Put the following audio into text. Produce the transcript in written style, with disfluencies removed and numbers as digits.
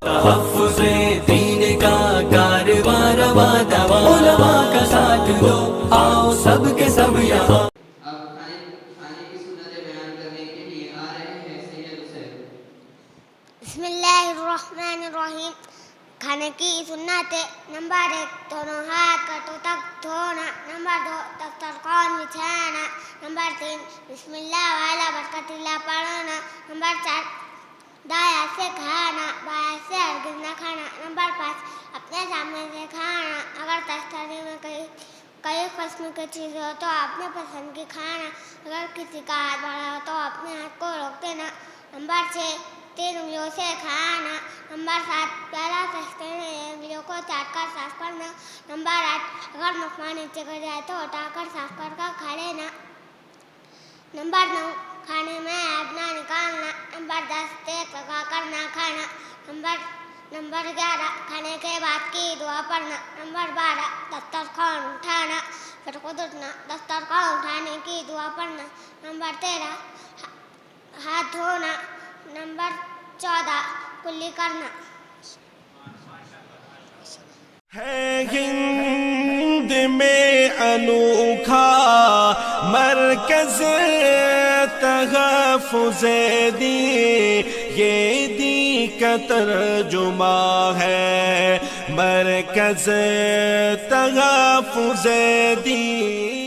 تحفظ دین کا کارواں رواں دواں، علماء کا ساتھ دو، آؤ سب کے سب یہاں۔ اب کھانے کی سنتیں بیان کرنے کے لیے آ رہے ہیں سید حسین۔ بسم اللہ الرحمن الرحیم۔ کھانے کی سنتیں: نمبر 1 دونوں ہاتھ کٹو تک دھونا۔ نمبر 2 دسترخوان بچھانا۔ نمبر 3 بسم اللہ والا برکت اللہ پڑھنا۔ نمبر 4 دائیں ہاتھ سے کھانا، بائیں ہاتھ سے ہرگز نہ کھانا۔ نمبر 5 اپنے سامنے سے کھانا، اگر تشتری میں کئی قسم کی چیزیں ہو تو اپنے پسند کی کھانا، اگر کسی کا ہاتھ بڑا ہو تو اپنے ہاتھ کو روک دینا۔ نمبر 6 3 انگلیوں سے کھانا۔ نمبر 7 پہلا تشتری انگلیوں کو چاٹ کر صاف کرنا۔ نمبر 8 اگر مسمار نیچے گر جائے تو اٹھا کر صاف کر کھا لینا۔ نمبر 9 کھانے میں عیب نہ نکالنا۔ نمبر 10 ٹیک لگا کر نہ کھانا۔ نمبر 11 کھانے کے بعد کی دعا پڑھنا۔ نمبر 12 دسترخوان اٹھانا، پھر خود اٹھنا، دسترخوان اٹھانے کی دعا پڑھنا۔ نمبر 13 ہاتھ دھونا۔ نمبر 14 کلی کرنا۔ ہے ہند میں انوکھا مرکز تحفظ دین، یہ دین کا ترجمہ ہے مرکز تحفظ دین۔